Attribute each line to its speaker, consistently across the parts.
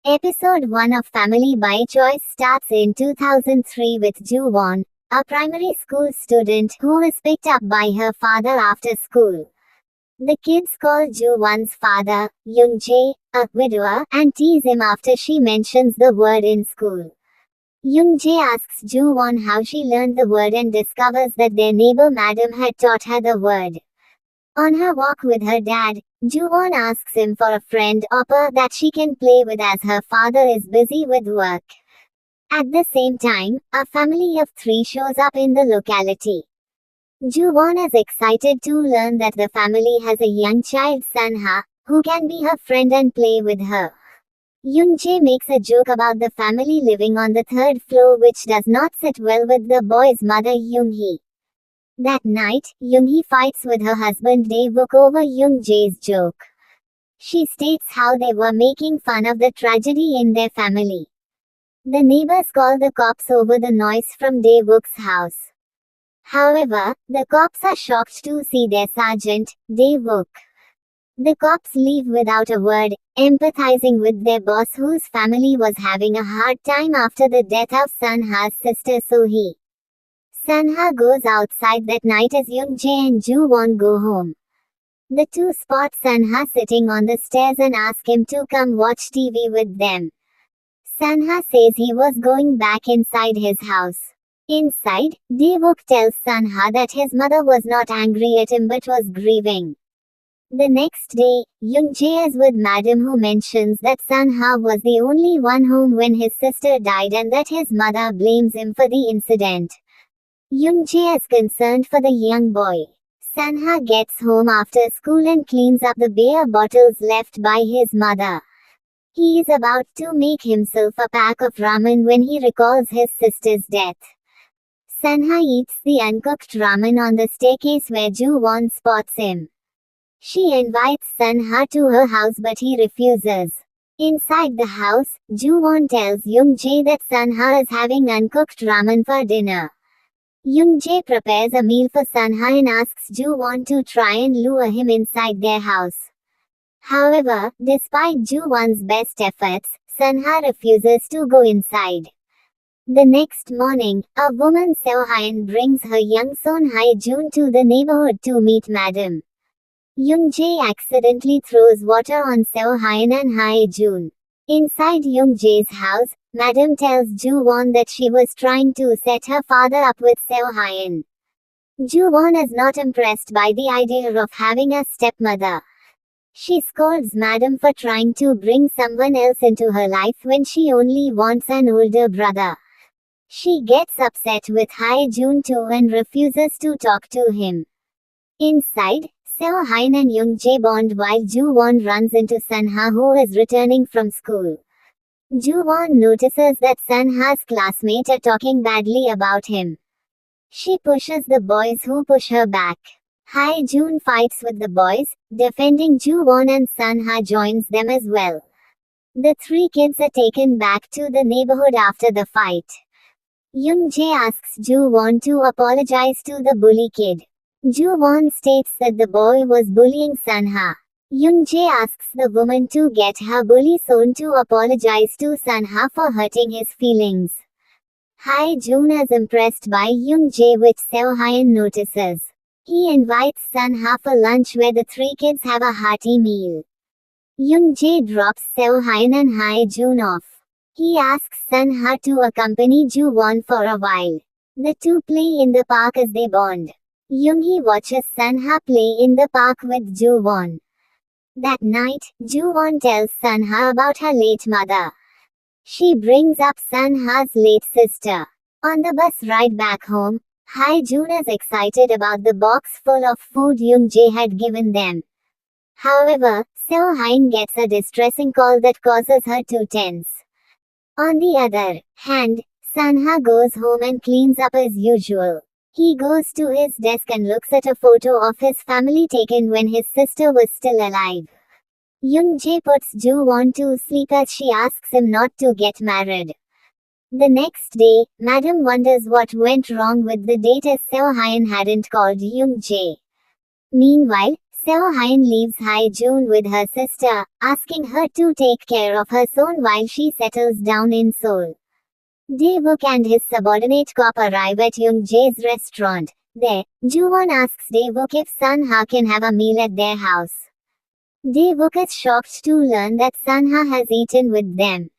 Speaker 1: Episode 1 of Family by Choice starts in 2003 with Ju-won, a primary school student who is picked up by her father after school. The kids call Ju-won's father, Young-jae, a widower, and tease him after she mentions the word in school. Young-jae asks Ju-won how she learned the word and discovers that their neighbor Madam had taught her the word. On her walk with her dad, Ju-won asks him for a friend Oppa that she can play with as her father is busy with work. At the same time, a family of 3 shows up in the locality. Ju-won is excited to learn that the family has a young child Sunha, who can be her friend and play with her. Young-jae makes a joke about the family living on the 3rd floor which does not sit well with the boy's mother Young-hee. That night, Young-hee fights with her husband Dae-wook over Young-jae's joke. She states how they were making fun of the tragedy in their family. The neighbors call the cops over the noise from Dae-wook's house. However, the cops are shocked to see their sergeant, Dae-wook. The cops leave without a word, empathizing with their boss whose family was having a hard time after the death of Sunha's sister So-hee. Sunha goes outside that night as Young-jae and Ju-won go home. The two spot Sunha sitting on the stairs and ask him to come watch TV with them. Sunha says he was going back inside his house. Inside, Dae-wook tells Sunha that his mother was not angry at him but was grieving. The next day, Young-jae is with Madam who mentions that Sunha was the only one home when his sister died and that his mother blames him for the incident. Young-jae is concerned for the young boy. Sunha gets home after school and cleans up the beer bottles left by his mother. He is about to make himself a pack of ramen when he recalls his sister's death. Sunha eats the uncooked ramen on the staircase where Ju-won spots him. She invites Sunha to her house but he refuses. Inside the house, Ju-won tells Young-jae that Sunha is having uncooked ramen for dinner. Young-jae prepares a meal for Sunha and asks Ju-won to try and lure him inside their house. However, despite Ju-won's best efforts, Sunha refuses to go inside. The next morning, a woman Seo-hyun brings her young son Hae-jun to the neighborhood to meet Madam. Young-jae accidentally throws water on Seo-hyun and Hae-jun. Inside Young-jae's house, Madam tells Ju-won that she was trying to set her father up with Seo-hyun. Ju-won is not impressed by the idea of having a stepmother. She scolds Madam for trying to bring someone else into her life when she only wants an older brother. She gets upset with Hae-jun too and refuses to talk to him. Inside, Seo-hyun and Young-jae bond while Ju-won runs into Sunha who is returning from school. Ju-won notices that Sunha's classmates are talking badly about him. She pushes the boys who push her back. Hae-jun fights with the boys, defending Ju-won and Sunha joins them as well. The 3 kids are taken back to the neighborhood after the fight. Young-jae asks Ju-won to apologize to the bully kid. Ju-won states that the boy was bullying Sunha. Young-jae asks the woman to get her bully son to apologize to Sunha for hurting his feelings. Hae-jun is impressed by Young-jae which Seo-hyun notices. He invites Sunha for lunch where the 3 kids have a hearty meal. Young-jae drops Seo-hyun and Hae-jun off. He asks Sunha to accompany Ju-won for a while. The two play in the park as they bond. Young-hee watches Sunha play in the park with Ju-won. That night, Ju-won tells Sunha about her late mother. She brings up Sunha's late sister. On the bus ride back home, Hae-jun is excited about the box full of food Young-jae had given them. However, Seo-hyun gets a distressing call that causes her to tense. On the other hand, Sunha goes home and cleans up as usual. He goes to his desk and looks at a photo of his family taken when his sister was still alive. Young-jae puts Ju-won to sleep as she asks him not to get married. The next day, Madam wonders what went wrong with the date as Seo-hyun hadn't called Young-jae. Meanwhile, Seo Hyun leaves Hae-jun with her sister, asking her to take care of her son while she settles down in Seoul. Dae-wook and his subordinate cop arrive at Young-jae's restaurant. There, Joo-won asks Dae-wook if Sun-ha can have a meal at their house. Dae-wook is shocked to learn that Sun-ha has eaten with them.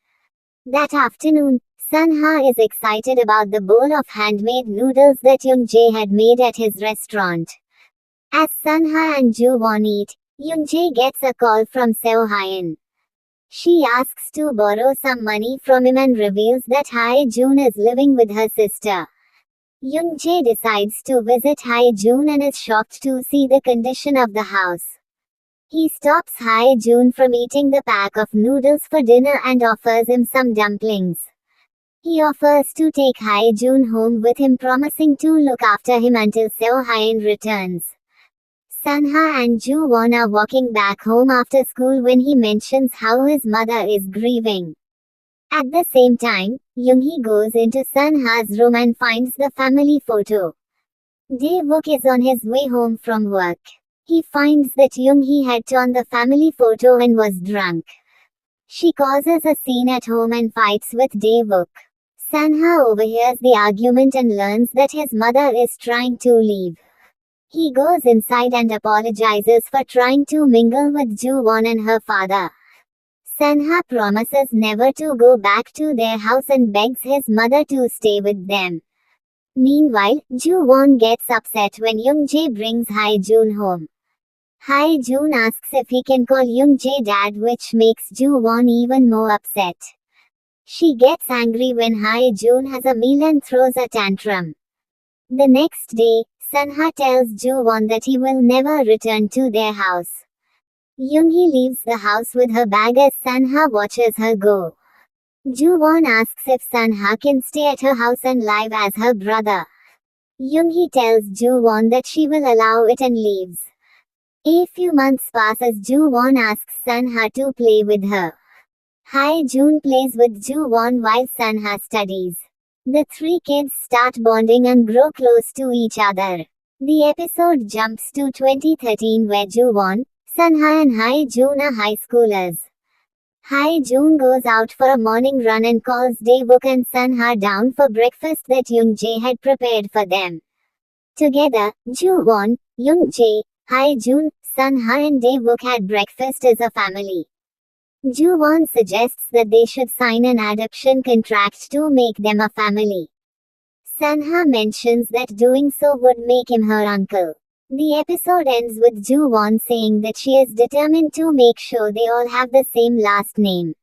Speaker 1: That afternoon, Sun-ha is excited about the bowl of handmade noodles that Young-jae had made at his restaurant. As Sun-ha and Joo-won eat, Young-jae gets a call from Seo Hyun. She asks to borrow some money from him and reveals that Hae-jun is living with her sister. Young-jae decides to visit Hae-jun and is shocked to see the condition of the house. He stops Hae-jun from eating the pack of noodles for dinner and offers him some dumplings. He offers to take Hae-jun home with him, promising to look after him until Seo Hyun returns. Sun-ha and Joo-won are walking back home after school when he mentions how his mother is grieving. At the same time, Young-hee goes into Sun-ha's room and finds the family photo. Dae-wook is on his way home from work. He finds that Young-hee had torn the family photo and was drunk. She causes a scene at home and fights with Dae-wook. Sun-ha overhears the argument and learns that his mother is trying to leave. He goes inside and apologizes for trying to mingle with Joo-won and her father. Sun-ha promises never to go back to their house and begs his mother to stay with them. Meanwhile, Joo-won gets upset when Young-jae brings Hae-jun home. Hae-jun asks if he can call Young-jae dad, which makes Joo-won even more upset. She gets angry when Hae-jun has a meal and throws a tantrum. The next day, Sun-ha tells Joo-won that he will never return to their house. Young-hee leaves the house with her bag as Sun-ha watches her go. Joo-won asks if Sun-ha can stay at her house and live as her brother. Young-hee tells Joo-won that she will allow it and leaves. A few months pass as Joo-won asks Sun-ha to play with her. Hae-jun plays with Joo-won while Sun-ha studies. The three kids start bonding and grow close to each other. The episode jumps to 2013 where Joo-won, Sun-ha and Hae-jun are high schoolers. Hae-jun goes out for a morning run and calls Dae-wook and Sun-ha down for breakfast that Young-jae had prepared for them. Together, Joo-won, Young-jae, Hae-jun, Sun-ha and Dae-wook had breakfast as a family. Joo-won suggests that they should sign an adoption contract to make them a family. Sun-ha mentions that doing so would make him her uncle. The episode ends with Joo-won saying that she is determined to make sure they all have the same last name.